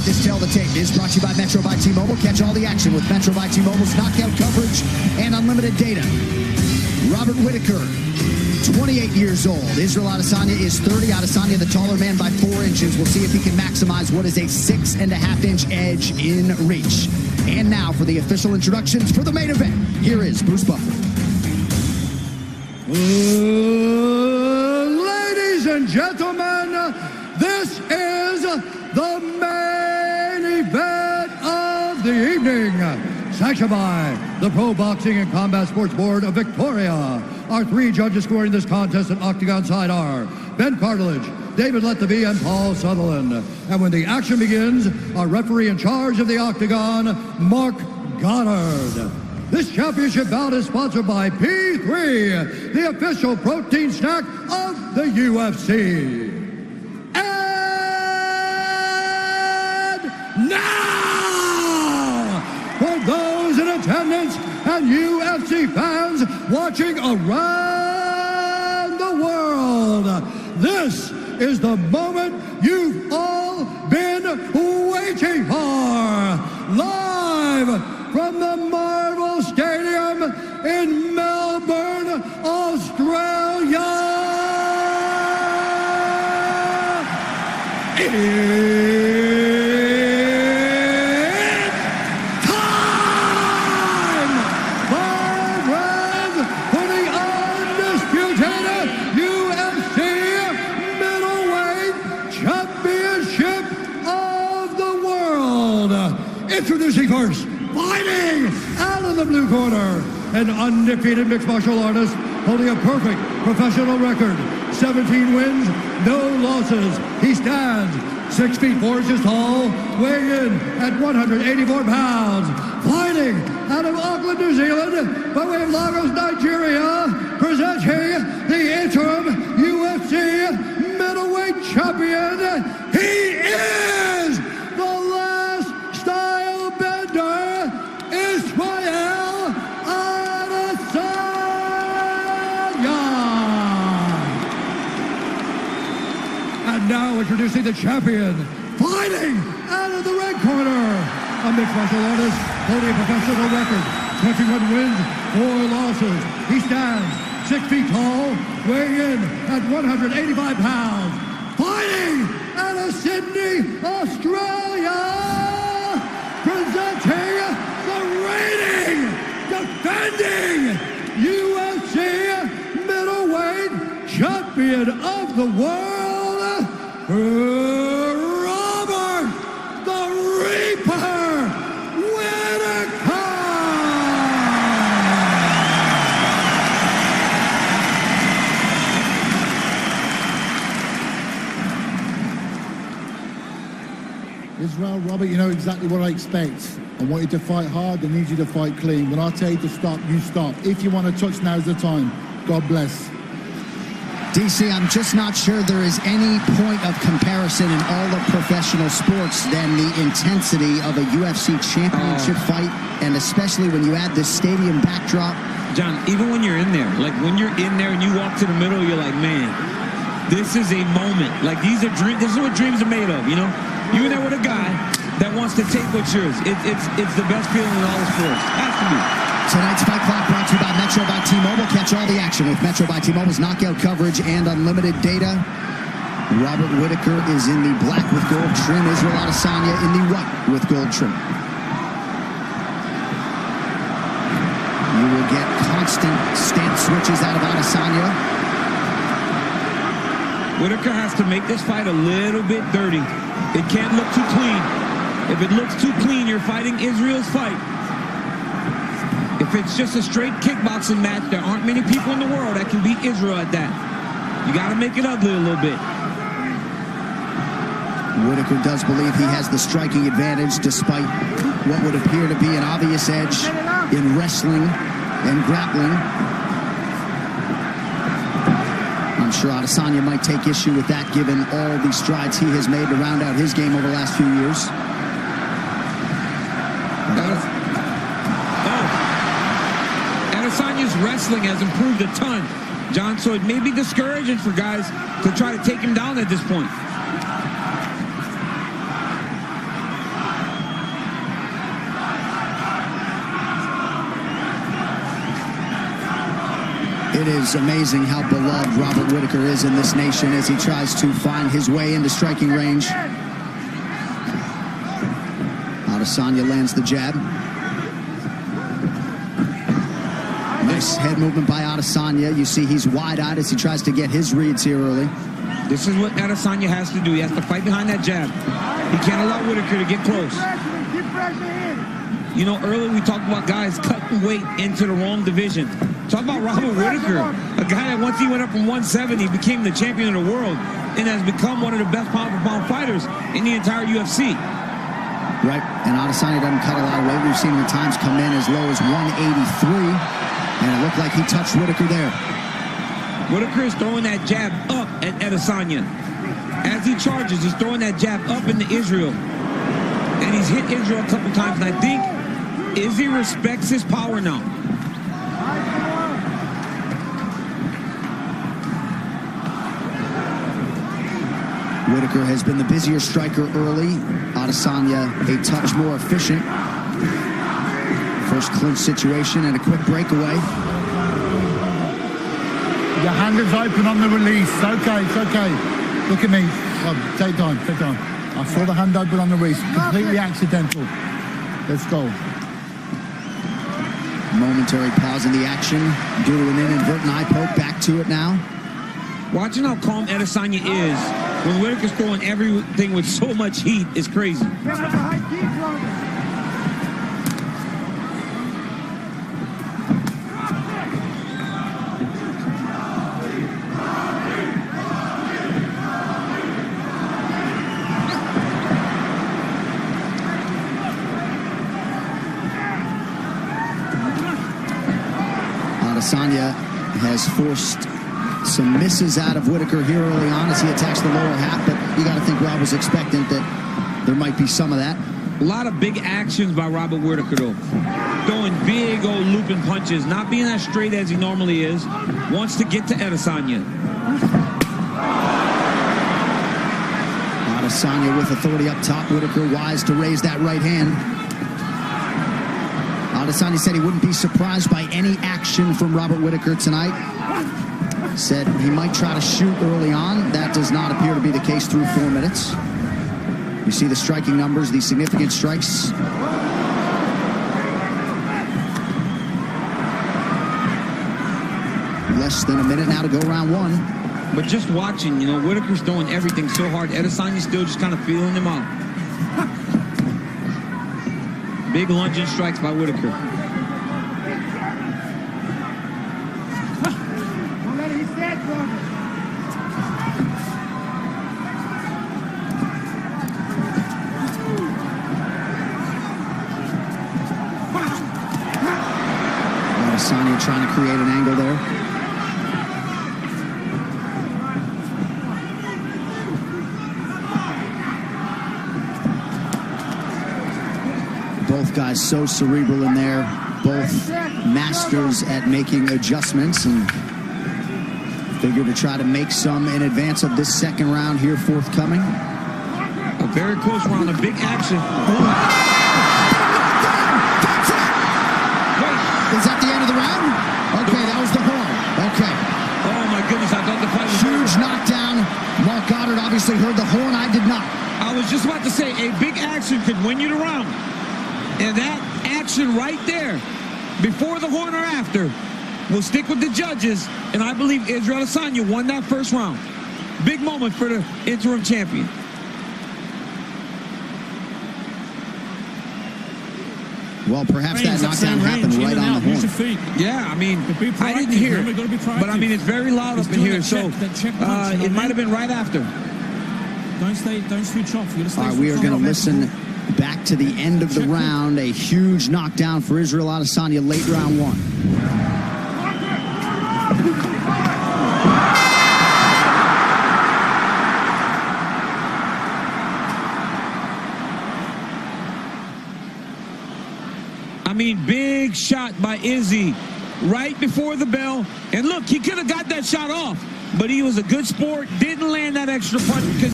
This Tell the Tape is brought to you by Metro by T-Mobile. Catch all the action with Metro by T-Mobile's knockout coverage and unlimited data. Robert Whittaker, 28 years old. Israel Adesanya is 30. Adesanya, the taller man by 4 inches. We'll see if he can maximize what is a 6.5-inch edge in reach. And now for the official introductions for the main event. Here is Bruce Buffer. Ladies and gentlemen, this is the main event of the evening. Sanctioned by the Pro Boxing and Combat Sports Board of Victoria. Our 3 judges scoring this contest at Octagon side are Ben Cartilage, David Lethavy, and Paul Sutherland. And when the action begins, our referee in charge of the Octagon, Mark Goddard. This championship bout is sponsored by P3, the official protein snack of the UFC. And now, for those in attendance and UFC fans watching around the world, this is the moment you've all been waiting for. Live from the Marvel Stadium in Melbourne, Australia. It's time, my friends, for the undisputed UFC middleweight championship of the world. Introducing first, fighting out of the blue corner, an undefeated mixed martial artist holding a perfect professional record. 17 wins, no losses. He stands 6 feet 4 inches tall, weighing in at 184 pounds. Fighting out of Auckland, New Zealand, by way of Lagos, Nigeria, presenting the interim UFC middleweight champion. He is the last style bender, Israel Adesanya. And now introducing the champion, fighting out of the red corner, a mixed martial artist holding a professional record, 21 wins, 4 losses. He stands 6 feet tall, weighing in at 185 pounds. Fighting out of Sydney, Australia, presenting the reigning, defending UFC middleweight champion of the world, Robert the Reaper Whittaker. Israel, Robert, you know exactly what I expect. I want you to fight hard. I need you to fight clean. When I tell you to stop, you stop. If you want to touch, now's the time. God bless. DC, I'm just not sure there is any point of comparison in all of professional sports than the intensity of a UFC championship fight, and especially when you add this stadium backdrop. John, even when you're in there, like when you're in there and you walk to the middle, you're like, man, this is a moment. Like these are dreams. This is what dreams are made of, you know? You're in there with a guy that wants to take what's yours. It's the best feeling in all the sports. Has to be. Tonight's Fight Clock brought to you by Metro by T-Mobile. Catch all the action with Metro by T-Mobile's knockout coverage and unlimited data. Robert Whittaker is in the black with gold trim. Israel Adesanya in the white with gold trim. You will get constant stance switches out of Adesanya. Whittaker has to make this fight a little bit dirty. It can't look too clean. If it looks too clean, you're fighting Israel's fight. If it's just a straight kickboxing match, there aren't many people in the world that can beat Israel at that. You got to make it ugly a little bit. Whittaker does believe he has the striking advantage despite what would appear to be an obvious edge in wrestling and grappling. I'm sure Adesanya might take issue with that given all the strides he has made to round out his game over the last few years. Adesanya's wrestling has improved a ton, John, so it may be discouraging for guys to try to take him down at this point. It is amazing how beloved Robert Whittaker is in this nation as he tries to find his way into striking range. Adesanya lands the jab. Nice head movement by Adesanya. You see he's wide-eyed as he tries to get his reads here early. This is what Adesanya has to do. He has to fight behind that jab. He can't allow Whittaker to get close. You know, earlier we talked about guys cutting weight into the wrong division. Talk about Robert Whittaker, a guy that once he went up from 170, became the champion of the world and has become one of the best pound-for-pound fighters in the entire UFC. Right, and Adesanya doesn't cut a lot of weight. We've seen him at times come in as low as 183, and it looked like he touched Whittaker there. Whittaker is throwing that jab up at Adesanya. As he charges, he's throwing that jab up into Israel. And he's hit Israel a couple times, and I think Izzy respects his power now. Whittaker has been the busier striker early. Adesanya a touch more efficient. First clinch situation and a quick breakaway. Your hand is open on the release. Okay, it's okay. Look at me. Oh, take time, take time. I saw the hand open on the release. Completely accidental. Let's go. Momentary pause in the action due to an inadvertent eye poke. Back to it now. Watching how calm Adesanya is when Whittaker's throwing everything with so much heat is crazy. Adesanya has forced some misses out of Whittaker here early on as he attacks the lower half, but you got to think Rob was expectant that there might be some of that. A lot of big actions by Robert Whittaker, though. Throwing big old looping punches, not being as straight as he normally is. Wants to get to Adesanya. Adesanya with authority up top. Whittaker wise to raise that right hand. Adesanya said he wouldn't be surprised by any action from Robert Whittaker tonight. Said he might try to shoot early on. That does not appear to be the case through 4 minutes. You see the striking numbers, the significant strikes. Less than a minute now to go round one. But just watching, you know, Whittaker's throwing everything so hard. Adesanya's still just kind of feeling him out. Big lunging strikes by Whittaker. Adesanya trying to create an angle there. Both guys so cerebral in there, both masters at making adjustments, and figure to try to make some in advance of this second round here forthcoming. A very close round, a big action. Is that the end of the round? Okay, that was the horn. Okay. Oh my goodness, I thought the fight was huge knockdown. Mark Goddard obviously heard the horn. I did not. I was just about to say, a big action could win you the round. And that action right there, before the horn or after, will stick with the judges. And I believe Israel Adesanya won that first round. Big moment for the interim champion. Well, perhaps that knockdown happened right on the horn. Yeah, I mean, I didn't hear it, but I mean, it's very loud up in here, so it might have been right after. Don't switch off. All right, we are going to listen back to the end of the round. A huge knockdown for Israel Adesanya, late round one. I mean, big shot by Izzy right before the bell. And look, he could have got that shot off, but he was a good sport, didn't land that extra punch because